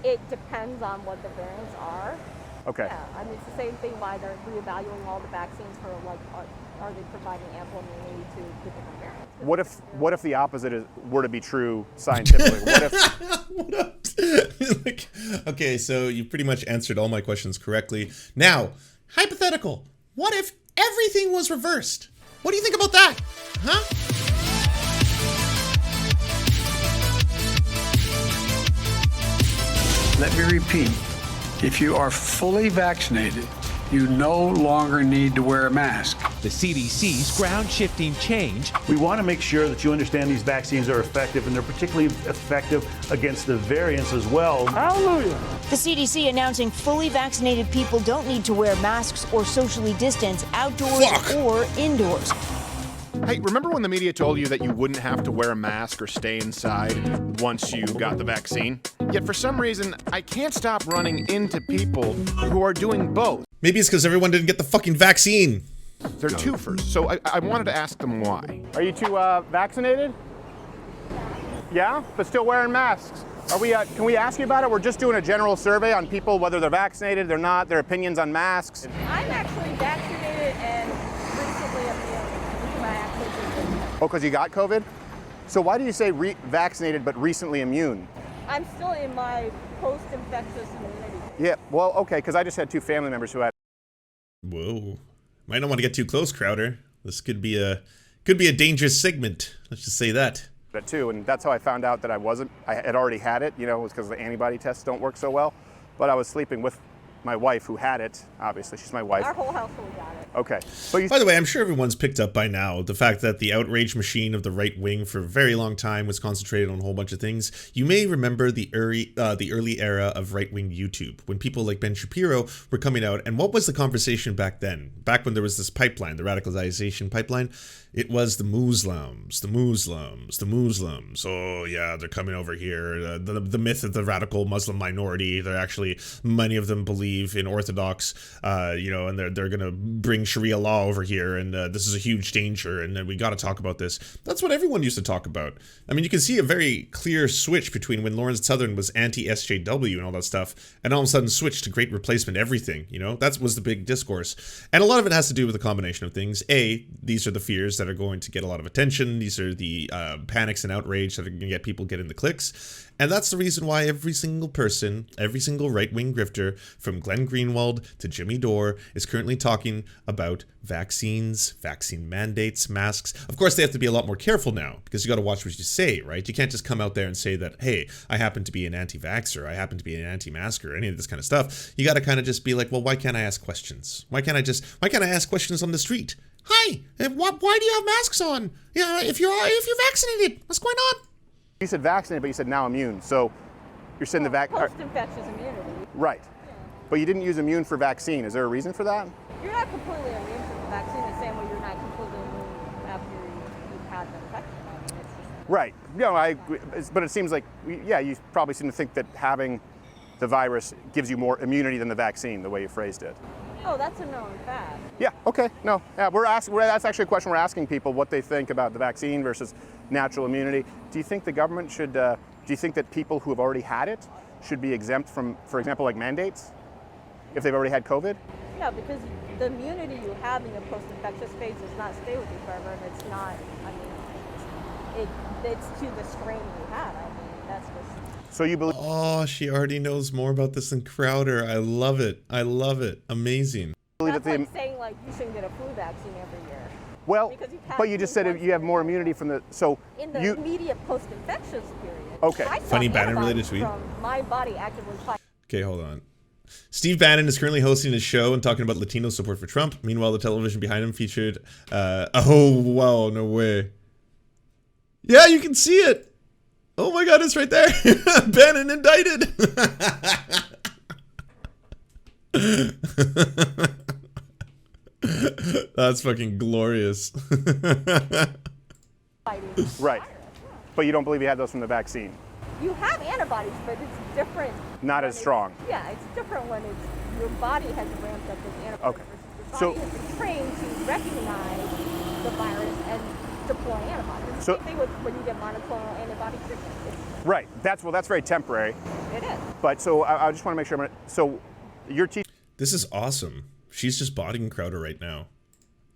It depends on what the variants are. Okay. Yeah, I mean, it's the same thing why they're reevaluating all the vaccines for, like, are they providing ample immunity to the different variants? What if the opposite were to be true scientifically? What if What up? Like, okay, so you pretty much answered all my questions correctly. Now, hypothetical. What if everything was reversed? What do you think about that? Huh? Let me repeat. If you are fully vaccinated, you no longer need to wear a mask. The CDC's ground-shifting change. We want to make sure that you understand these vaccines are effective, and they're particularly effective against the variants as well. Hallelujah. The CDC announcing fully vaccinated people don't need to wear masks or socially distance outdoors or indoors. Hey, remember when the media told you that you wouldn't have to wear a mask or stay inside once you got the vaccine? Yet for some reason, I can't stop running into people who are doing both. Maybe it's because everyone didn't get the fucking vaccine. They're twofers, so I wanted to ask them why. Are you two vaccinated? Yeah, but still wearing masks. Are we? Can we ask you about it? We're just doing a general survey on people, whether they're vaccinated, they're not, their opinions on masks. I'm actually vaccinated and recently immune. Oh, because you got COVID? So why do you say vaccinated but recently immune? I'm still in my post-infectious immunity. Yeah, well, okay, because I just had two family members who had. Whoa. Might not want to get too close, Crowder. This could be a dangerous segment. Let's just say that. It too, and that's how I found out that I had already had it, you know, it was because the antibody tests don't work so well. But I was sleeping with my wife who had it. Obviously, she's my wife. Our whole household got it. Okay. By the way, I'm sure everyone's picked up by now the fact that the outrage machine of the right wing for a very long time was concentrated on a whole bunch of things. You may remember the early era of right-wing YouTube, when people like Ben Shapiro were coming out. And what was the conversation back then? Back when there was this pipeline, the radicalization pipeline, it was the Muslims. Oh yeah, they're coming over here. The myth of the radical Muslim minority. They're actually, many of them believe in Orthodox, and they're gonna bring Sharia law over here, and this is a huge danger, and we got to talk about this. That's what everyone used to talk about. I mean, you can see a very clear switch between when Lawrence Southern was anti-SJW and all that stuff, and all of a sudden switched to Great Replacement everything. You know, that was the big discourse, and a lot of it has to do with a combination of things. These are the fears that are going to get a lot of attention. These are the panics and outrage that are going to get people getting the clicks. And that's the reason why every single person, every single right-wing grifter, from Glenn Greenwald to Jimmy Dore, is currently talking about vaccines, vaccine mandates, masks. Of course, they have to be a lot more careful now, because you got to watch what you say, right? You can't just come out there and say that, hey, I happen to be an anti-vaxxer, I happen to be an anti-masker, any of this kind of stuff. You got to kind of just be like, well, why can't I ask questions? Why can't I ask questions on the street? Hi, why do you have masks on? Yeah, if you're vaccinated, what's going on? You said vaccinated, but you said now immune. So you're saying the post-infectious immunity. Right. Yeah. But you didn't use immune for vaccine. Is there a reason for that? You're not completely immune from the vaccine the same way you're not completely immune after you've had the infection. I mean, it's just... Right. I agree. But it seems like, you probably seem to think that having the virus gives you more immunity than the vaccine, the way you phrased it. Oh, that's a known fact. Yeah, okay. No, yeah, that's actually a question we're asking people, what they think about the vaccine versus natural immunity. Do you think the government should, do you think that people who have already had it should be exempt from, for example, like mandates, if they've already had COVID? Yeah, because the immunity you have in your post-infectious phase does not stay with you forever, and it's not, it's to the strain you had. That's just... So you believe... Oh, she already knows more about this than Crowder. I love it. Amazing. That's like saying, like, you shouldn't get a flu vaccine every year. Well, but you just said you have more immunity from the... So in the immediate post-infectious period. Okay. Funny Bannon-related tweet. My body actively fighting. Okay, hold on. Steve Bannon is currently hosting his show and talking about Latino support for Trump. Meanwhile, the television behind him featured... oh, wow, no way. Yeah, you can see it. Oh my god, it's right there. Bannon indicted. That's fucking glorious. Right. But you don't believe you had those from the vaccine? You have antibodies, but it's different. Not as strong. Yeah, it's different when your body has ramped up with antibodies. Okay. Your body has been trained to recognize the virus and deploy antibodies. So- Same thing with when you get monoclonal antibody treatment. Right. That's very temporary. It is. But so I just want to make sure. So you're teaching This is awesome. She's just botting Crowder right now.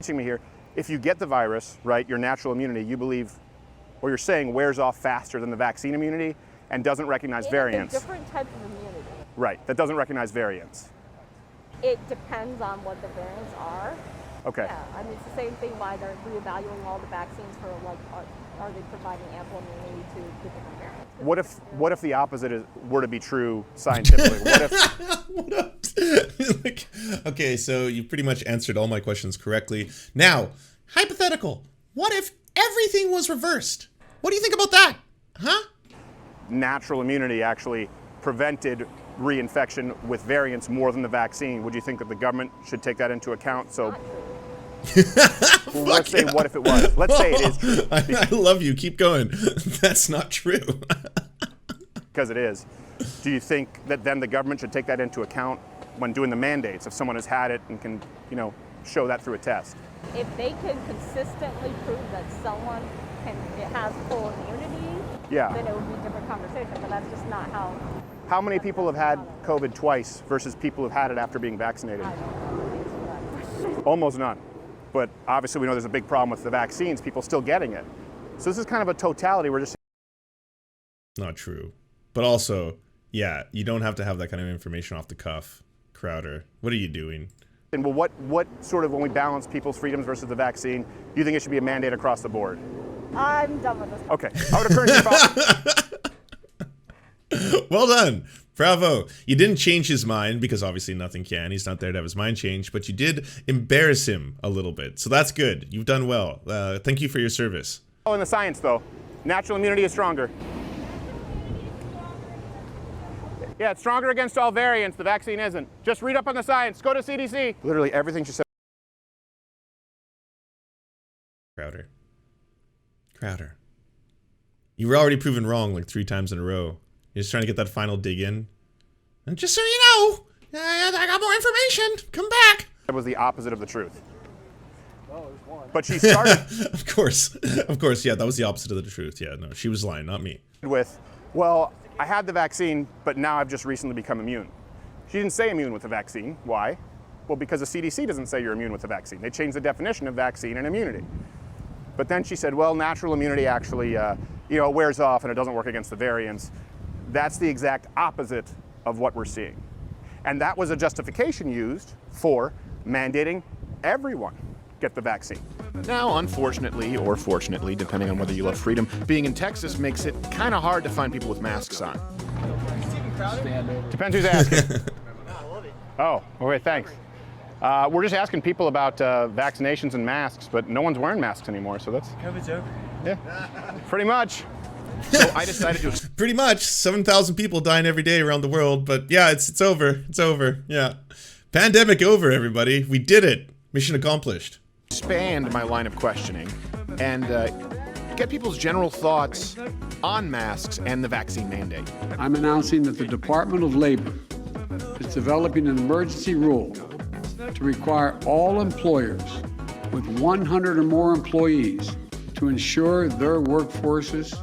me here. If you get the virus, right, your natural immunity, you believe, or you're saying, wears off faster than the vaccine immunity and doesn't recognize variants. Different type of immunity. Right. That doesn't recognize variants. It depends on what the variants are. Okay. Yeah, I mean, it's the same thing why they're reevaluating all the vaccines for, like, are they providing ample immunity to the different variants? What if the opposite were to be true scientifically? What if? What up? Like, okay, so you pretty much answered all my questions correctly. Now, hypothetical. What if everything was reversed? What do you think about that? Huh? Natural immunity actually prevented reinfection with variants more than the vaccine. Would you think that the government should take that into account? So well, let's say what if it was? Let's say it is true. I love you. Keep going. That's not true. Because it is. Do you think that then the government should take that into account when doing the mandates if someone has had it and can, show that through a test? If they can consistently prove that someone has full immunity, Yeah. then it would be a different conversation. But that's just not how. How many people have had COVID twice versus people who've had it after being vaccinated? I don't know the answer to that question. Almost none. But obviously we know there's a big problem with the vaccines, people still getting it. So this is kind of a totality. We're just Not true. But also, yeah, you don't have to have that kind of information off the cuff. Crowder, what are you doing? saying, well, what sort of, when we balance people's freedoms versus the vaccine, do you think it should be a mandate across the board? I'm done with this. Okay. I would encourage you Well done. Bravo. You didn't change his mind because obviously nothing can. He's not there to have his mind changed, but you did embarrass him a little bit. So that's good. You've done well. Thank you for your service. in the science, though. Natural immunity is stronger. Yeah, it's stronger against all variants. The vaccine isn't. Just read up on the science. Go to CDC. Literally everything she said. Crowder. You were already proven wrong like 3 times in a row. You're just trying to get that final dig in. And just so you know, I got more information. Come back. That was the opposite of the truth. But she started Of course, yeah, that was the opposite of the truth. Yeah, no, she was lying, not me. with, well, I had the vaccine, but now I've just recently become immune. She didn't say immune with the vaccine. Why? Well, because the CDC doesn't say you're immune with the vaccine. They changed the definition of vaccine and immunity. But then she said, well, natural immunity actually, it wears off and it doesn't work against the variants. That's the exact opposite of what we're seeing. And that was a justification used for mandating everyone get the vaccine. Now, unfortunately, or fortunately, depending on whether you love freedom, being in Texas makes it kind of hard to find people with masks on. Depends who's asking. Oh, okay, thanks. We're just asking people about vaccinations and masks, but no one's wearing masks anymore, so that's... COVID's over. Yeah, pretty much. So I decided to Pretty much 7,000 people dying every day around the world, but yeah, it's over. It's over. Yeah. Pandemic over, everybody. We did it. Mission accomplished. expand my line of questioning and get people's general thoughts on masks and the vaccine mandate. I'm announcing that the Department of Labor is developing an emergency rule to require all employers with 100 or more employees to ensure their workforces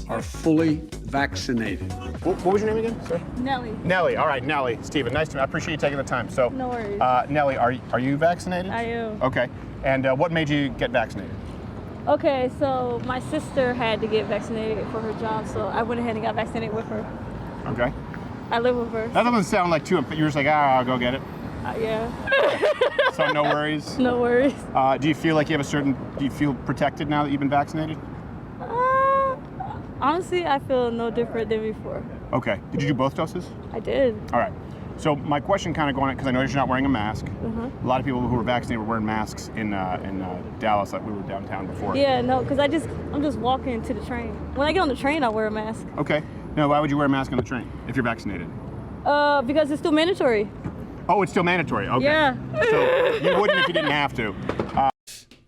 are fully vaccinated. What was your name again? Sorry? Nelly. Nelly. All right, Nelly. Steven, nice to meet you. I appreciate you taking the time. So, No worries. Nelly, are you vaccinated? I am. Okay. And what made you get vaccinated? Okay, so my sister had to get vaccinated for her job, so I went ahead and got vaccinated with her. Okay. I live with her. That doesn't sound like you're just like, I'll go get it. Yeah. So no worries. No worries. Do you feel like do you feel protected now that you've been vaccinated? Honestly, I feel no different than before. Okay. Did you do both doses? I did. All right. So my question kind of going, because I noticed you're not wearing a mask. A lot of people who were vaccinated were wearing masks in Dallas, like we were downtown before. Yeah, no, because I'm just walking to the train. When I get on the train, I wear a mask. Okay. Now, why would you wear a mask on the train if you're vaccinated? Because it's still mandatory. Oh, it's still mandatory. Okay. Yeah. So you wouldn't if you didn't have to.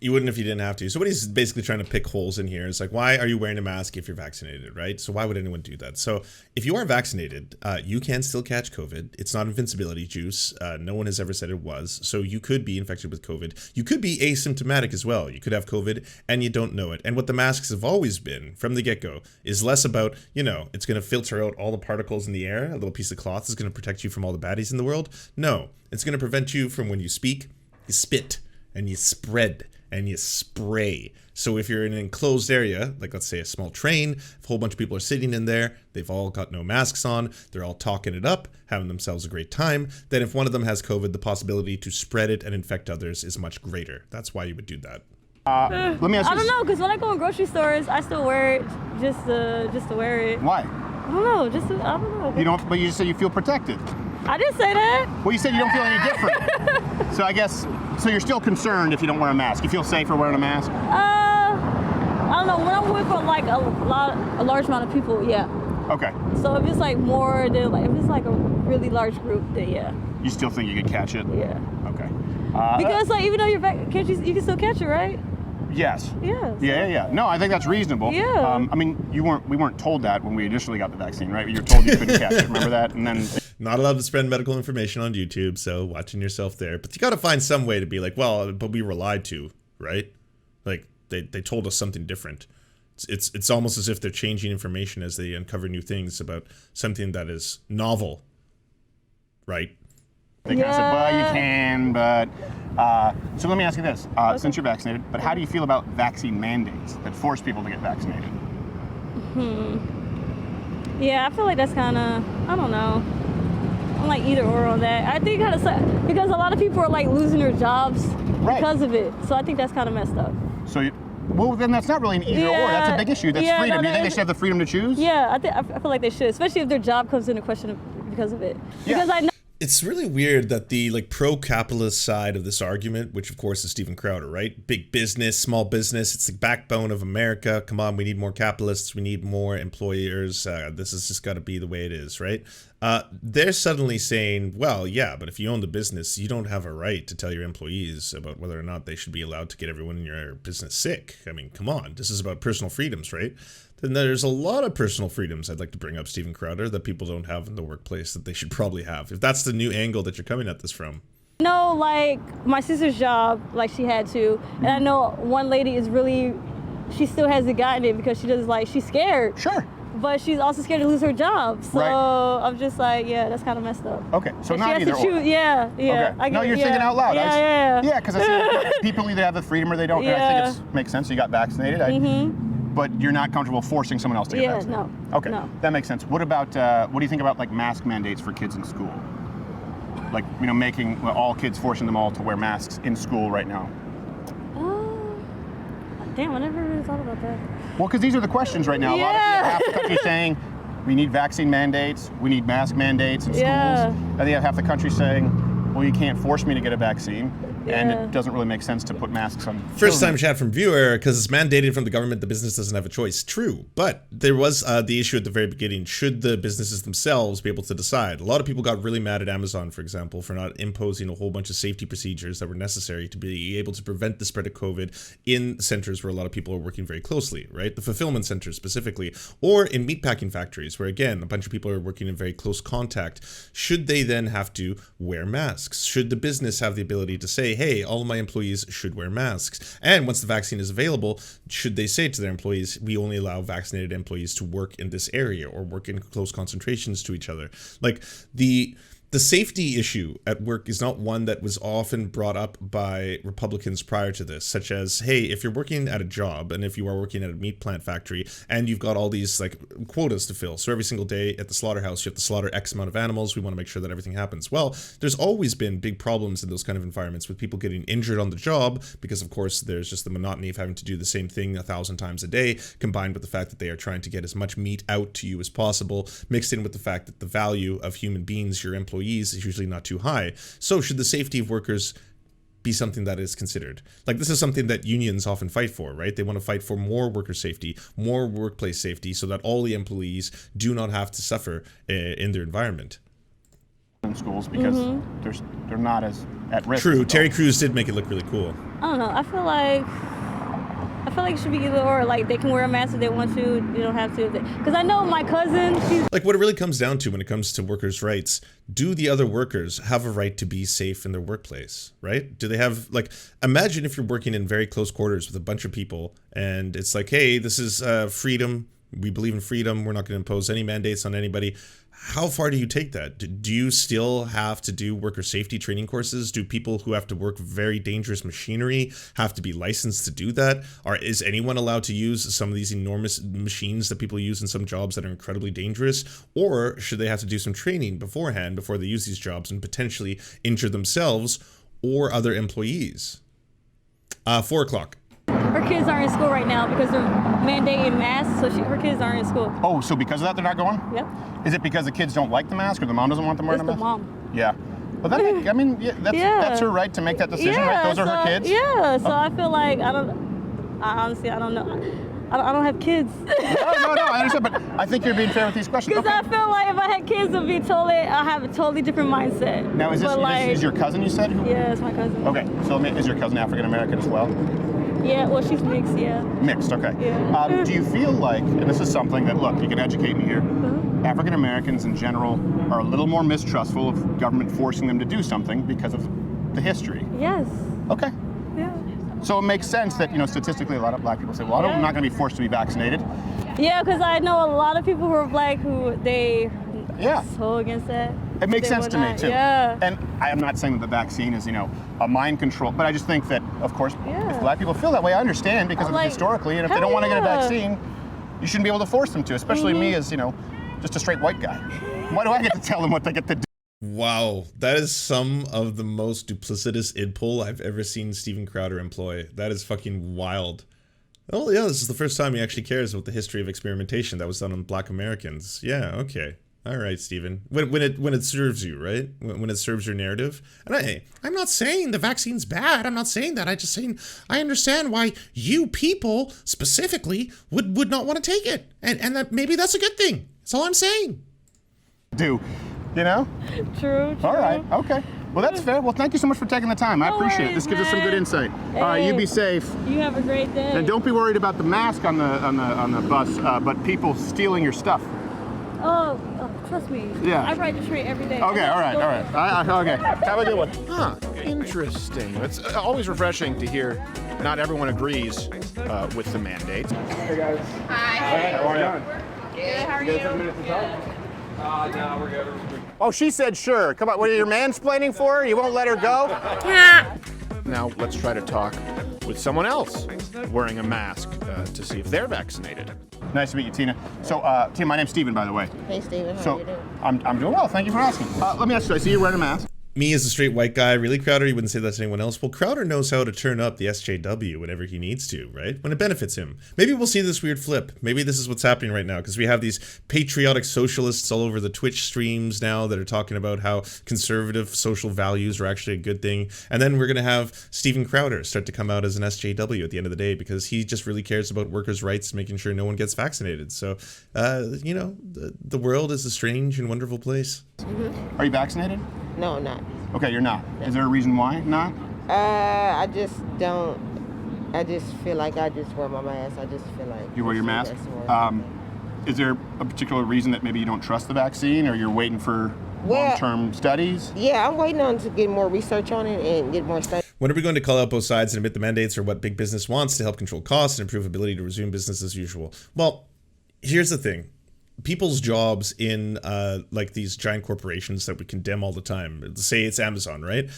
You wouldn't if you didn't have to. Somebody's basically trying to pick holes in here. It's like, why are you wearing a mask if you're vaccinated, right? So why would anyone do that? So if you are vaccinated, you can still catch COVID. It's not invincibility juice. No one has ever said it was. So you could be infected with COVID. You could be asymptomatic as well. You could have COVID and you don't know it. And what the masks have always been from the get-go is less about, you know, it's going to filter out all the particles in the air. A little piece of cloth is going to protect you from all the baddies in the world. No, it's going to prevent you from when you speak, you spit, and you spread, and you spray. So if you're in an enclosed area, like let's say a small train, if a whole bunch of people are sitting in there, they've all got no masks on, they're all talking it up, having themselves a great time, then if one of them has COVID, the possibility to spread it and infect others is much greater. That's why you would do that. Let me ask you. I don't know, because when I go in grocery stores, I still wear it just to wear it. Why? I don't know, I don't know. You don't, but you just said you feel protected. I didn't say that. Well, you said you don't feel any different. So I guess, so you're still concerned if you don't wear a mask. You feel safer wearing a mask? I don't know. When I'm with like a large amount of people, yeah. Okay. So if it's like more than like, if it's like a really large group, then yeah. You still think you could catch it? Yeah. Okay. Because like even though you're back, you can still catch it, right? Yes. Yeah. Yeah. No, I think that's reasonable. Yeah. I mean, we weren't told that when we initially got the vaccine, right? You were told you couldn't catch it. Remember that? And then not allowed to spread medical information on YouTube, so watching yourself there. But you got to find some way to be like, well, but we were lied to, right? Like they told us something different. It's almost as if they're changing information as they uncover new things about something that is novel, right? They kind of said, well, you can, but... so let me ask you this. Since you're vaccinated, but how do you feel about vaccine mandates that force people to get vaccinated? Yeah, I feel like that's kind of, I don't know. I'm like either or on that. I think kind of because a lot of people are like losing their jobs because of it. So I think that's kind of messed up. So, well, then that's not really an either or. That's a big issue. That's freedom. Do you think they should have the freedom to choose? Yeah, I feel like they should, especially if their job comes into question because of it. Yeah. Because I know. It's really weird that the like pro-capitalist side of this argument, which of course is Steven Crowder, right? Big business, small business, it's the backbone of America. Come on, we need more capitalists, we need more employers. This has just got to be the way it is, right? They're suddenly saying, well, yeah, but if you own the business, you don't have a right to tell your employees about whether or not they should be allowed to get everyone in your business sick. I mean, come on, this is about personal freedoms, right? Then there's a lot of personal freedoms I'd like to bring up, Steven Crowder, that people don't have in the workplace that they should probably have, if that's the new angle that you're coming at this from. No, like my sister's job, like she had to, and I know one lady is really, she still hasn't gotten it because she does like, she's scared. Sure. But she's also scared to lose her job. So I'm just like, yeah, that's kind of messed up. Okay, so and not either or. Yeah. Okay. No, you're thinking out loud. Yeah. Yeah, because I see people either have the freedom or they don't. Yeah. And I think it makes sense. You got vaccinated. But you're not comfortable forcing someone else to get vaccinated. No. Okay, no. That makes sense. What about, what do you think about like mask mandates for kids in school? Like, you know, making all kids, forcing them all to wear masks in school right now. Damn, I never really thought about that. Well, because these are the questions right now. A lot of half the country saying we need vaccine mandates, we need mask mandates in schools. And then you have half the country saying, well, you can't force me to get a vaccine. And it doesn't really make sense to put masks on. First time chat from viewer, because it's mandated from the government, the business doesn't have a choice. True, but there was the issue at the very beginning. Should the businesses themselves be able to decide? A lot of people got really mad at Amazon, for example, for not imposing a whole bunch of safety procedures that were necessary to be able to prevent the spread of COVID in centers where a lot of people are working very closely, right? The fulfillment centers specifically, or in meatpacking factories where, again, a bunch of people are working in very close contact. Should they then have to wear masks? Should the business have the ability to say, hey, all of my employees should wear masks? And once the vaccine is available, should they say to their employees, we only allow vaccinated employees to work in this area or work in close concentrations to each other? Like the safety issue at work is not one that was often brought up by Republicans prior to this, such as, hey, if you're working at a job and if you are working at a meat plant factory and you've got all these like quotas to fill, so every single day at the slaughterhouse you have to slaughter X amount of animals, we want to make sure that everything happens. Well, there's always been big problems in those kind of environments with people getting injured on the job because, of course, there's just the monotony of having to do the same thing 1,000 times a day, combined with the fact that they are trying to get as much meat out to you as possible, mixed in with the fact that the value of human beings, your employees, is usually not too high. So should the safety of workers be something that is considered? Like, this is something that unions often fight for, right? They want to fight for more worker safety, more workplace safety, so that all the employees do not have to suffer in their environment. in schools because they're not as at risk. True. Terry Crews did make it look really cool. I don't know. I feel like it should be either or. Like, they can wear a mask if they want to. You don't have to. Because I know my cousin, she's... Like, what it really comes down to when it comes to workers' rights, do the other workers have a right to be safe in their workplace, right? Do they have, like, imagine if you're working in very close quarters with a bunch of people, and it's like, hey, this is freedom. We believe in freedom. We're not going to impose any mandates on anybody. How far do you take that? Do you still have to do worker safety training courses? Do people who have to work very dangerous machinery have to be licensed to do that? Or is anyone allowed to use some of these enormous machines that people use in some jobs that are incredibly dangerous? Or should they have to do some training beforehand before they use these jobs and potentially injure themselves or other employees? 4 o'clock. Her kids aren't in school right now because they're mandating masks, so her kids aren't in school. Oh, so because of that, they're not going? Yep. Is it because the kids don't like the mask, or the mom doesn't want them wearing It's the the mask? mom. Yeah. Well, that's her right to make that decision, right? Those are her kids? Yeah, so I feel like, honestly, I don't know. I don't have kids. No, I understand, but I think you're being fair with these questions. Because I feel like if I had kids, I have a totally different mindset. Now, is this your cousin, you said? Yeah, it's my cousin. Okay, so is your cousin African American as well? Yeah, well, she's mixed, yeah. Mixed, okay. Yeah. Do you feel like, and this is something that, look, you can educate me here, African Americans in general are a little more mistrustful of government forcing them to do something because of the history? Yes. Okay. Yeah. So it makes sense that, statistically a lot of black people say, well, I'm not going to be forced to be vaccinated. Yeah, because I know a lot of people who are black who so against that. It makes sense to me, too. Yeah. And I am not saying that the vaccine is, a mind control, but I just think that, of course, if black people feel that way, I understand because of historically, and if they don't want to get a vaccine, you shouldn't be able to force them to, especially me as, just a straight white guy. Why do I get to tell them what they get to do? Wow, that is some of the most duplicitous id pull I've ever seen Steven Crowder employ. That is fucking wild. Oh yeah, this is the first time he actually cares about the history of experimentation that was done on black Americans. Yeah, okay. All right, Steven. When it serves you, right? When it serves your narrative. And I'm not saying the vaccine's bad. I'm not saying that. I'm just saying I understand why you people specifically would not want to take it. And that maybe that's a good thing. That's all I'm saying. True. All right, okay. Well, that's fair. Well, thank you so much for taking the time. I appreciate it. This gives us some good insight. All right, you be safe. You have a great day. And don't be worried about the mask on the bus, but people stealing your stuff. Oh, trust me. Yeah. I ride the train every day. Okay, all right. Okay, have a good one. Huh, interesting. It's always refreshing to hear not everyone agrees with the mandate. Hey, guys. Hi. How are you? Good, how are you? 10 minutes to talk? No, we're good. Oh, she said sure. Come on, what are you mansplaining for her? You won't let her go? Yeah. Now let's try to talk with someone else wearing a mask to see if they're vaccinated. Nice to meet you, Tina. So, Tina, my name's Steven, by the way. Hey, Steven, how are you doing? I'm doing well. Thank you for asking. Let me ask you, I see you're wearing a mask. Me as a straight white guy, really, Crowder? You wouldn't say that to anyone else? Well, Crowder knows how to turn up the SJW whenever he needs to, right? When it benefits him. Maybe we'll see this weird flip. Maybe this is what's happening right now, because we have these patriotic socialists all over the Twitch streams now that are talking about how conservative social values are actually a good thing. And then we're going to have Steven Crowder start to come out as an SJW at the end of the day, because he just really cares about workers' rights and making sure no one gets vaccinated. So, the world is a strange and wonderful place. Mm-hmm. Are you vaccinated? No, I'm not. Okay, you're not. Is there a reason why not? I just don't. I just feel like I just wear my mask. I just feel like. You wear your mask? Is there a particular reason that maybe you don't trust the vaccine, or you're waiting for long-term studies? Yeah, I'm waiting on to get more research on it and get more studies. When are we going to call out both sides and admit the mandates are what big business wants to help control costs and improve ability to resume business as usual? Well, here's the thing. People's jobs in like these giant corporations that we condemn all the time, say it's Amazon, right?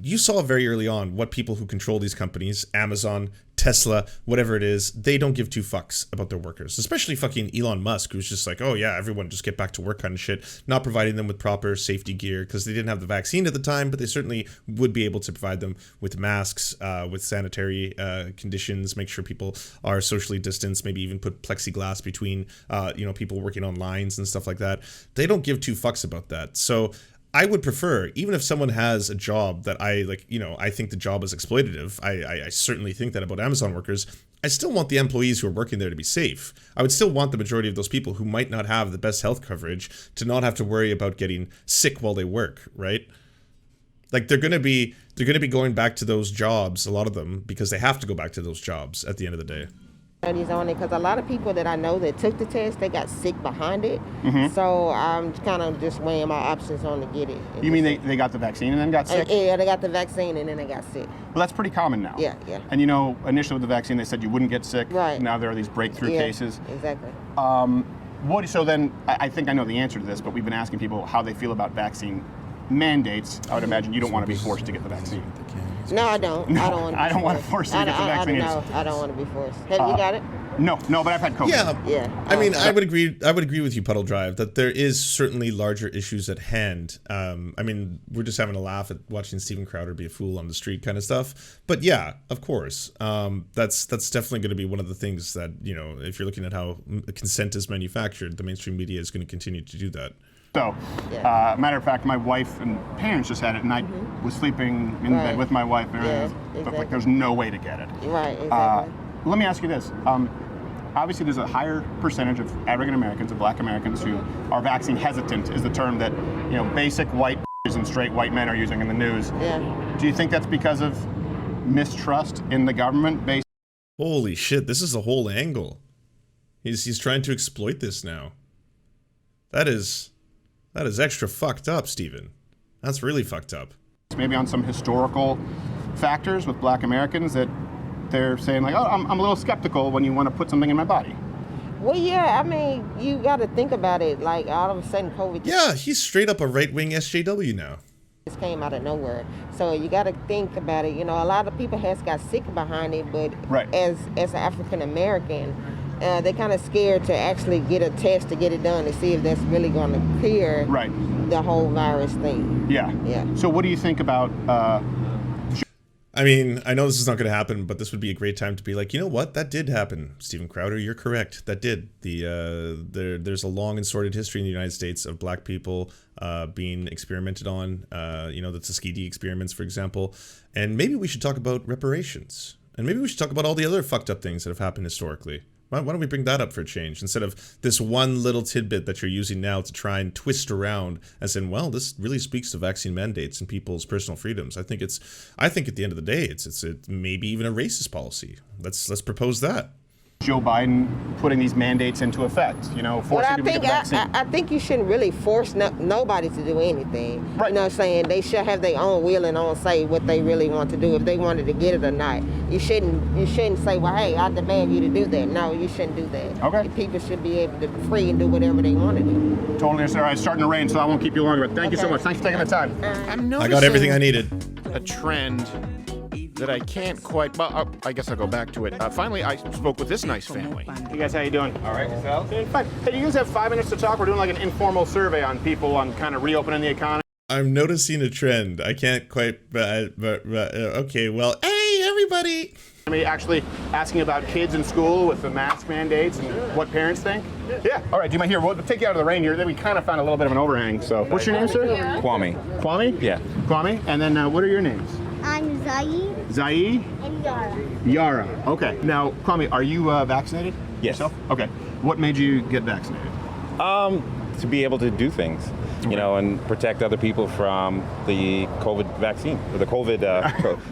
You saw very early on what people who control these companies, Amazon, Tesla, whatever it is, they don't give two fucks about their workers, especially fucking Elon Musk, who's just like, oh yeah, everyone just get back to work kind of shit, not providing them with proper safety gear because they didn't have the vaccine at the time, but they certainly would be able to provide them with masks, with sanitary conditions, make sure people are socially distanced, maybe even put plexiglass between, people working on lines and stuff like that. They don't give two fucks about that. So I would prefer, even if someone has a job that I think the job is exploitative, I certainly think that about Amazon workers, I still want the employees who are working there to be safe. I would still want the majority of those people who might not have the best health coverage to not have to worry about getting sick while they work, right? Like they're gonna be going back to those jobs, a lot of them, because they have to go back to those jobs at the end of the day. Studies on it, because a lot of people that I know that took the test, they got sick behind it. So I'm kind of just weighing my options on to get it. You mean they got the vaccine and then got sick? Yeah, they got the vaccine and then they got sick. Well, that's pretty common now. Yeah. And you know, initially with the vaccine, they said you wouldn't get sick. Right. Now there are these breakthrough cases. Exactly. So then, I think I know the answer to this, but we've been asking people how they feel about vaccine mandates. I would imagine you don't want to be forced to get the vaccine. No, I don't. No, I don't want to be forced to get the vaccine. No, I don't want to be forced. Have you got it? No, but I've had COVID. Yeah. I mean, I would agree with you, Puddle Drive, that there is certainly larger issues at hand. I mean, we're just having a laugh at watching Steven Crowder be a fool on the street kind of stuff. But yeah, of course, that's definitely going to be one of the things that, you know, if you're looking at how consent is manufactured, the mainstream media is going to continue to do that. So, matter of fact, my wife and parents just had it, and I was sleeping in bed with my wife, and but like, there's no way to get it. Right, exactly. Let me ask you this. Obviously, there's a higher percentage of African Americans, of Black Americans, who are vaccine hesitant, is the term that, you know, basic white and straight white men are using in the news. Yeah. Do you think that's because of mistrust in the government? Holy shit, this is the whole angle. He's trying to exploit this now. That is extra fucked up, Steven. That's really fucked up. Maybe on some historical factors with Black Americans that they're saying like, oh, I'm a little skeptical when you want to put something in my body. Well, yeah, I mean, you got to think about it. Like, all of a sudden, COVID. Yeah, he's straight up a right-wing SJW now. This came out of nowhere. So you got to think about it. You know, a lot of people has got sick behind it, but as an African American, they're kind of scared to actually get a test to get it done to see if that's really going to clear the whole virus thing. Yeah. So what do you think about... I mean, I know this is not going to happen, but this would be a great time to be like, you know what? That did happen, Steven Crowder. You're correct. That did. There's a long and sordid history in the United States of Black people being experimented on. You know, the Tuskegee experiments, for example. And maybe we should talk about reparations. And maybe we should talk about all the other fucked up things that have happened historically. Why don't we bring that up for a change instead of this one little tidbit that you're using now to try and twist around and saying, well, this really speaks to vaccine mandates and people's personal freedoms. I think at the end of the day, it's maybe even a racist policy. Let's propose that. Joe Biden putting these mandates into effect, you know, forcing people to get the vaccine. I think you shouldn't really force nobody to do anything. Right. You know what I'm saying? They should have their own will and own say what they really want to do, if they wanted to get it or not. You shouldn't say, well, hey, I demand you to do that. No, you shouldn't do that. Okay. People should be able to be free and do whatever they want to do. Totally understand. All right, it's starting to rain, so I won't keep you longer, but thank you so much. Thanks for taking the time. I'm noticing I got everything I needed. a trend that I can't quite, well, I guess I'll go back to it. Finally, I spoke with this nice family. Hey guys, how you doing? All right, yourself? Doing fine. Hey, you guys have 5 minutes to talk? We're doing like an informal survey on people on kind of reopening the economy. I'm noticing a trend. I can't quite, okay, well, hey, everybody. Actually asking about kids in school with the mask mandates and what parents think? Yeah. All right, do you mind here? We'll take you out of the rain here. Then we kind of found a little bit of an overhang, so. What's your name, sir? Kwame. Kwame? Yeah. Kwame, and then what are your names? I'm Zai. Zai? And Yara. Yara. Okay. Now, Kwame, are you vaccinated? Yes. Yourself? Okay. What made you get vaccinated? To be able to do things, you know, and protect other people from the COVID vaccine, or the COVID,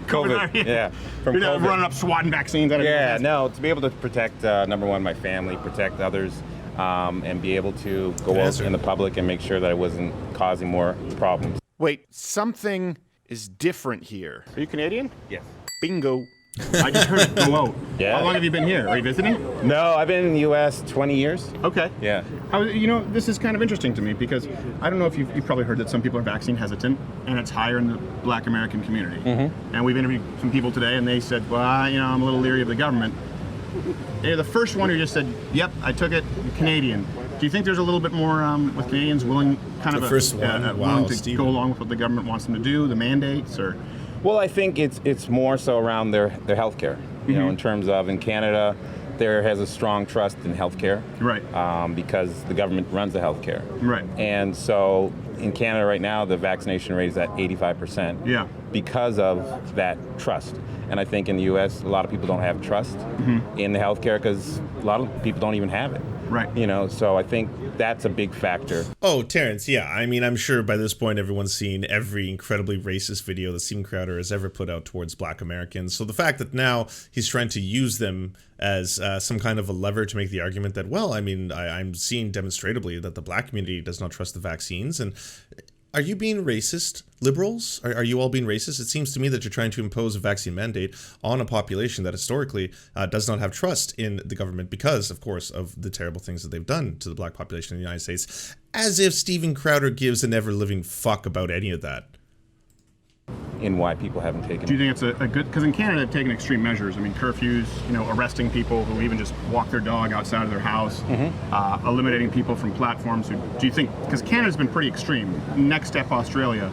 COVID, yeah. From You're not COVID. running up swatting vaccines. Yeah, no, to be able to protect, number one, my family, protect others, and be able to go out in the public and make sure that I wasn't causing more problems. Wait, something is different here. Are you Canadian? Yes. Bingo. I just heard it go out. Yeah. How long have you been here? Are you visiting? No, I've been in the U.S. 20 years. Okay. Yeah. You know, this is kind of interesting to me because I don't know if you've probably heard that some people are vaccine hesitant, and it's higher in the Black American community. Mm-hmm. And we've interviewed some people today, and they said, well, you know, I'm a little leery of the government. They're the first one who just said, yep, I took it, Canadian. Do you think there's a little bit more with Canadians willing, kind of willing to go along with what the government wants them to do, the mandates, or? Well, I think it's more so around their health care. You know, in terms of in Canada, there has a strong trust in healthcare. Right. Because the government runs the healthcare. Right. And so in Canada right now, the vaccination rate is at 85%. Yeah. Because of that trust. And I think in the U.S., a lot of people don't have trust in the healthcare because a lot of people don't even have it. Right. You know, so I think that's a big factor. Oh, Terrence, yeah. I mean, I'm sure by this point everyone's seen every incredibly racist video that Steven Crowder has ever put out towards Black Americans. So the fact that now he's trying to use them as some kind of a lever to make the argument that, well, I mean, I'm seeing demonstrably that the Black community does not trust the vaccines. And are you being racist, liberals? Are you all being racist? It seems to me that you're trying to impose a vaccine mandate on a population that historically does not have trust in the government because, of course, of the terrible things that they've done to the Black population in the United States, as if Steven Crowder gives an ever-living fuck about any of that. In why people haven't taken it. Do you think it's a good, because in Canada they've taken extreme measures. I mean, curfews, you know, arresting people who even just walk their dog outside of their house, eliminating people from platforms. Do you think, because Canada's been pretty extreme, next step Australia,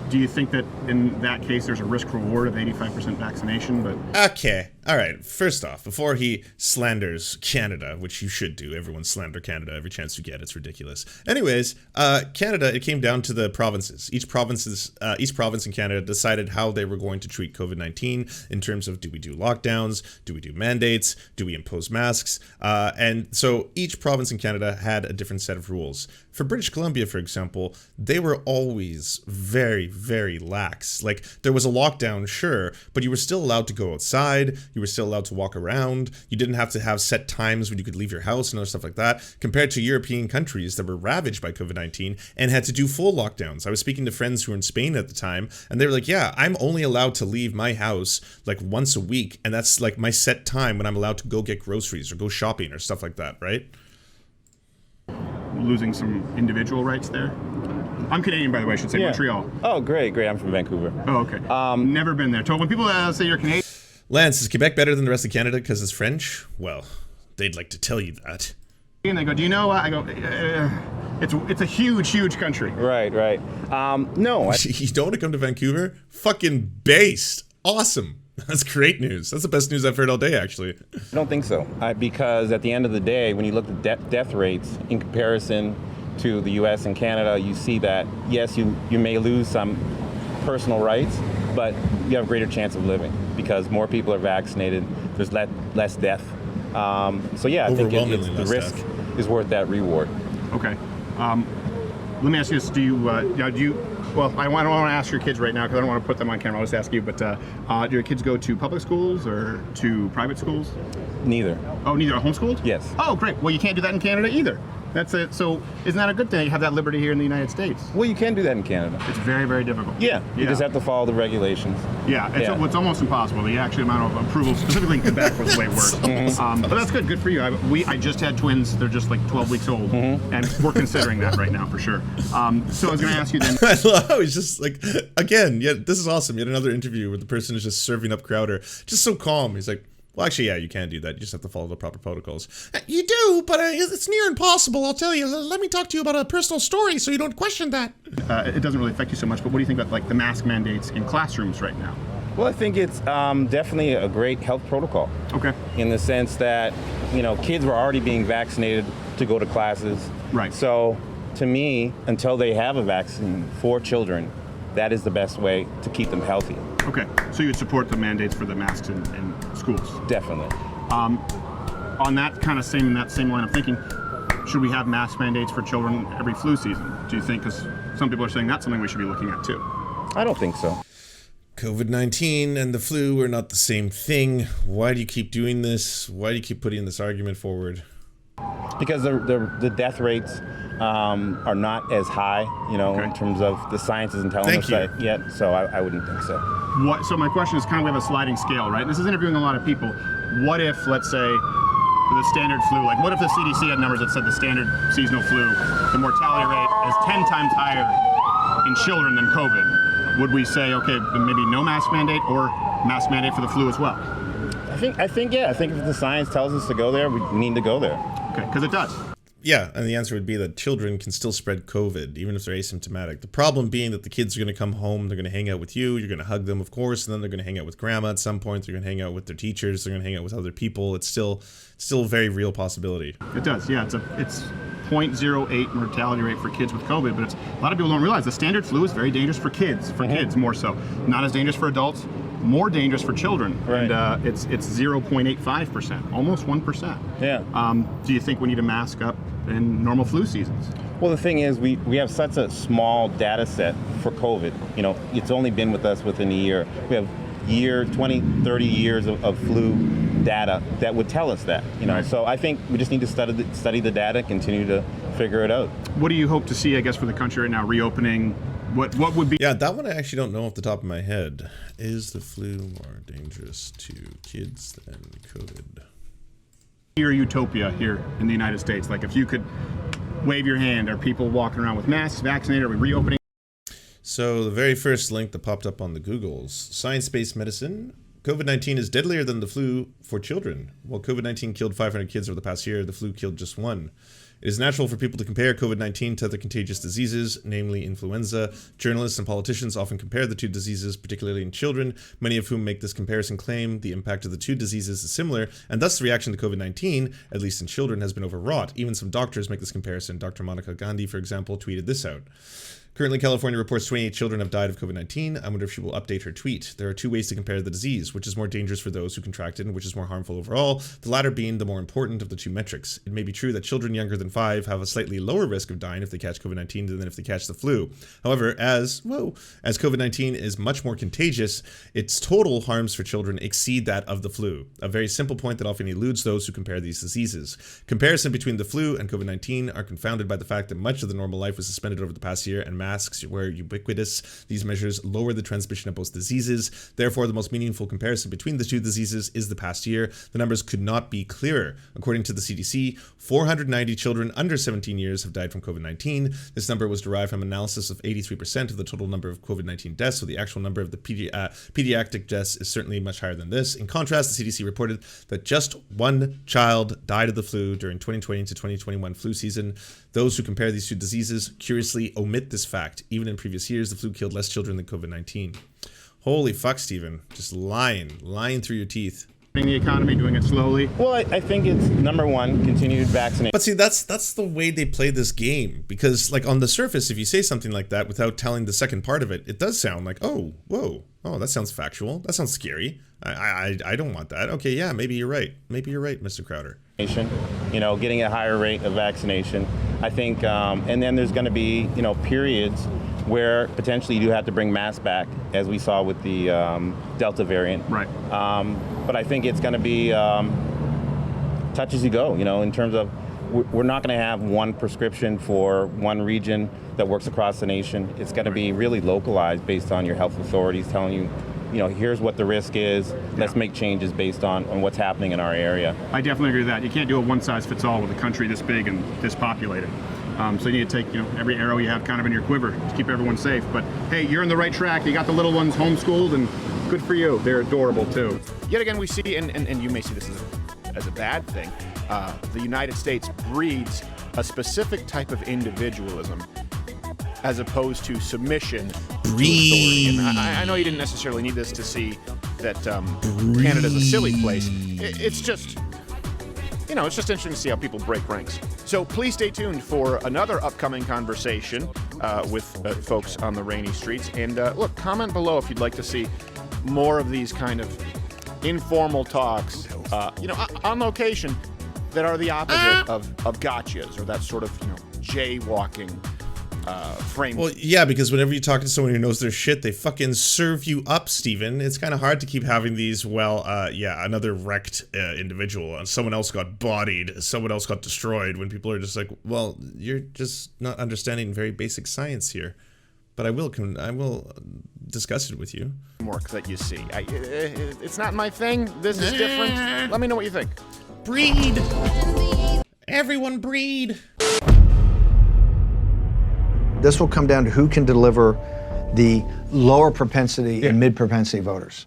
do you think that in that case there's a risk reward of 85% vaccination? But okay, all right. First off, before he slanders Canada, which you should do, everyone slander Canada every chance you get. It's ridiculous. Anyways, Canada, it came down to the provinces. Each province in Canada decided how they were going to treat COVID-19 in terms of, do we do lockdowns, do we do mandates, do we impose masks, and so each province in Canada had a different set of rules. For British Columbia, for example, they were always very, very lax. Like, there was a lockdown, sure, but you were still allowed to go outside, you were still allowed to walk around, you didn't have to have set times when you could leave your house and other stuff like that, compared to European countries that were ravaged by COVID-19 and had to do full lockdowns. I was speaking to friends who were in Spain at the time, and they were like, yeah, I'm only allowed to leave my house like once a week, and that's like my set time when I'm allowed to go get groceries or go shopping or stuff like that, right? Losing some individual rights there. I'm Canadian, by the way, I should say. Montreal. Oh, great. I'm from Vancouver. Oh, okay. Never been there. So when people say you're Canadian... Lance, is Quebec better than the rest of Canada because it's French? Well, they'd like to tell you that. And they go, do you know? I go, it's a huge, huge country. Right. No. You don't want to come to Vancouver? Fucking based. Awesome. That's great news. That's the best news I've heard all day, actually. I don't think so. Because at the end of the day, when you look at death rates in comparison to the U.S. and Canada, you see that, yes, you may lose some personal rights, but you have a greater chance of living because more people are vaccinated, there's less death. So yeah, I think the risk is worth that reward. Okay. Let me ask you this, do you, well, I don't want to ask your kids right now because I don't want to put them on camera, I'll just ask you, but do your kids go to public schools or to private schools? Neither. Oh, neither? Homeschooled? Yes. Oh, great. Well, you can't do that in Canada either. That's it. So isn't that a good thing? You have that liberty here in the United States. Well, you can do that in Canada. It's very, very difficult. Yeah, you just have to follow the regulations. Yeah, it's almost impossible. The actual amount of approval, specifically in Quebec, was way worse. But that's good. Good for you. I just had twins. They're just like 12 weeks old, and we're considering that right now for sure. So I was going to ask you then. I love how he's just like, again, yeah, this is awesome. Yet another interview where the person is just serving up Crowder, just so calm. He's like, well, actually, yeah, you can do that. You just have to follow the proper protocols. You do, but it's near impossible, I'll tell you. Let me talk to you about a personal story so you don't question that. It doesn't really affect you so much, but what do you think about like the mask mandates in classrooms right now? Well, I think it's definitely a great health protocol. Okay. In the sense that, kids were already being vaccinated to go to classes. Right. So, to me, until they have a vaccine for children, that is the best way to keep them healthy. Okay, so you would support the mandates for the masks in schools? Definitely. On that same line of thinking, should we have mask mandates for children every flu season? Do you think? Because some people are saying that's something we should be looking at too. I don't think so. COVID-19 and the flu are not the same thing. Why do you keep doing this? Why do you keep putting this argument forward? Because the death rates are not as high, in terms of the science isn't telling us that yet, so I wouldn't think so. So my question is we have a sliding scale, right? This is interviewing a lot of people. What if, let's say, the standard flu, what if the CDC had numbers that said the standard seasonal flu, the mortality rate is 10 times higher in children than COVID? Would we say, okay, maybe no mask mandate or mask mandate for the flu as well? I think if the science tells us to go there, we need to go there. Okay, because it does. Yeah, and the answer would be that children can still spread COVID, even if they're asymptomatic. The problem being that the kids are going to come home, they're going to hang out with you, you're going to hug them, of course, and then they're going to hang out with grandma at some point, they're going to hang out with their teachers, they're going to hang out with other people. It's still a very real possibility. It does, yeah. It's 0.08 mortality rate for kids with COVID, but a lot of people don't realize the standard flu is very dangerous for kids, kids more so. Not as dangerous for adults, more dangerous for children. Right. And it's 0.85%, almost 1%. Yeah. Do you think we need to mask up in normal flu seasons? Well, the thing is, we have such a small data set for COVID. You know, it's only been with us within a year. We have 20, 30 years of flu data that would tell us that. You know, so I think we just need to study the data, continue to figure it out. What do you hope to see, I guess, for the country right now, reopening? What would be? Yeah, that one I actually don't know off the top of my head. Is the flu more dangerous to kids than COVID? Your utopia here in the United States, like if you could wave your hand, are people walking around with masks, vaccinated, are we reopening? So the very first link that popped up on the Googles, science-based medicine, COVID-19 is deadlier than the flu for children. While COVID-19 killed 500 kids over the past year, the flu killed just 1. It is natural for people to compare COVID-19 to other contagious diseases, namely influenza. Journalists and politicians often compare the two diseases, particularly in children, many of whom make this comparison claim the impact of the two diseases is similar, and thus the reaction to COVID-19, at least in children, has been overwrought. Even some doctors make this comparison. Dr. Monica Gandhi, for example, tweeted this out. Currently, California reports 28 children have died of COVID-19. I wonder if she will update her tweet. There are two ways to compare the disease, which is more dangerous for those who contract it and which is more harmful overall, the latter being the more important of the two metrics. It may be true that children younger than 5 have a slightly lower risk of dying if they catch COVID-19 than if they catch the flu. However, as COVID-19 is much more contagious, its total harms for children exceed that of the flu. A very simple point that often eludes those who compare these diseases. Comparison between the flu and COVID-19 are confounded by the fact that much of the normal life was suspended over the past year, and masks were ubiquitous. These measures lower the transmission of both diseases. Therefore, the most meaningful comparison between the two diseases is the past year. The numbers could not be clearer. According to the CDC, 490 children under 17 years have died from COVID-19. This number was derived from analysis of 83% of the total number of COVID-19 deaths, so the actual number of the pediatric deaths is certainly much higher than this. In contrast, the CDC reported that just 1 child died of the flu during 2020 to 2021 flu season. Those who compare these two diseases curiously omit this fact. Even in previous years, the flu killed less children than COVID-19. Holy fuck, Stephen. Just lying through your teeth. The economy, doing it slowly. Well, I think it's number one, continued vaccination. But see, that's the way they play this game, because like on the surface, if you say something like that without telling the second part of it, it does sound like, oh, whoa, oh, that sounds factual. That sounds scary. I don't want that. Okay, yeah, maybe you're right. Maybe you're right, Mr. Crowder. You know, getting a higher rate of vaccination. I think, and then there's going to be, you know, periods where potentially you do have to bring masks back, as we saw with the Delta variant. Right. But I think it's going to be touch as you go, you know, in terms of we're not going to have one prescription for one region that works across the nation. It's going to be really localized based on your health authorities telling you, you know, here's what the risk is. Let's make changes based on what's happening in our area. I definitely agree with that. You can't do a one-size-fits-all with a country this big and this populated. So you need to take, you know, every arrow you have kind of in your quiver to keep everyone safe. But hey, you're in the right track. You got the little ones homeschooled, and good for you. They're adorable too. Yet again, we see, and you may see this as a bad thing, the United States breeds a specific type of individualism as opposed to submission to authority. And I know you didn't necessarily need this to see that Canada's a silly place. It's just, you know, it's just interesting to see how people break ranks. So please stay tuned for another upcoming conversation with folks on the rainy streets. And look, comment below if you'd like to see more of these kind of informal talks, you know, on location that are the opposite of gotchas or that sort of, you know, jaywalking frame. Well, yeah, because whenever you talk to someone who knows their shit, they fucking serve you up, Steven. It's kind of hard to keep having these, another wrecked individual, and someone else got bodied, someone else got destroyed, when people are just like, well, you're just not understanding very basic science here. But I will discuss it with you. Work that you see. It's not my thing. This is different. Let me know what you think. Breed! Everyone breed! This will come down to who can deliver the lower propensity and mid-propensity voters.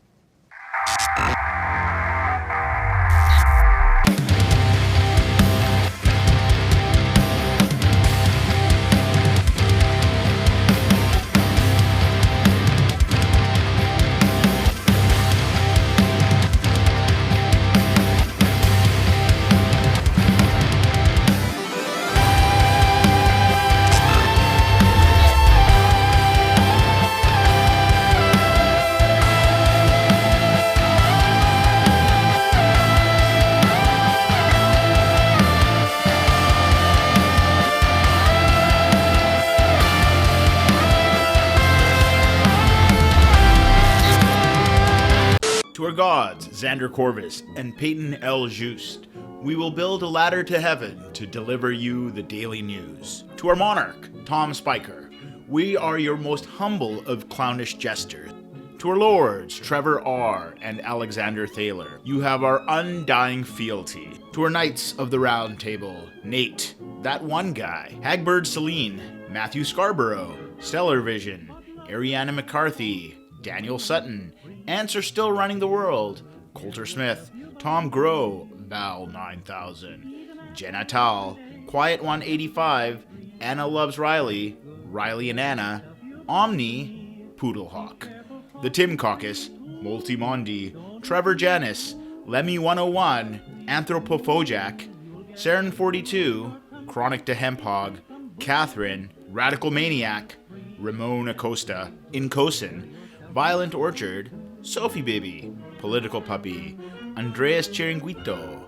our gods, Xander Corvus and Peyton L. Just, we will build a ladder to heaven to deliver you the daily news. To our monarch, Tom Spiker, we are your most humble of clownish jesters. To our lords, Trevor R. and Alexander Thaler, you have our undying fealty. To our knights of the round table, Nate, that one guy, Hagbird Celine, Matthew Scarborough, Stellar Vision, Ariana McCarthy, Daniel Sutton, Ants Are Still Running the World, Coulter Smith, Tom Groh, Val 9000, Jenna Tal, Quiet 185, Anna Loves Riley, Riley and Anna, Omni, Poodlehawk, The Tim Caucus, Multimondi, Trevor Janis, Lemmy 101, Anthropophojak, Saren 42, Chronic to Hemphog, Catherine, Radical Maniac, Ramon Acosta, Incosin, Violent Orchard, Sophie Baby, Political Puppy, Andreas Chiringuito,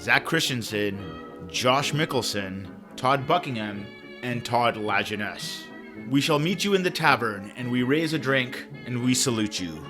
Zach Christensen, Josh Mickelson, Todd Buckingham, and Todd Lajeunesse. We shall meet you in the tavern, and we raise a drink, and we salute you.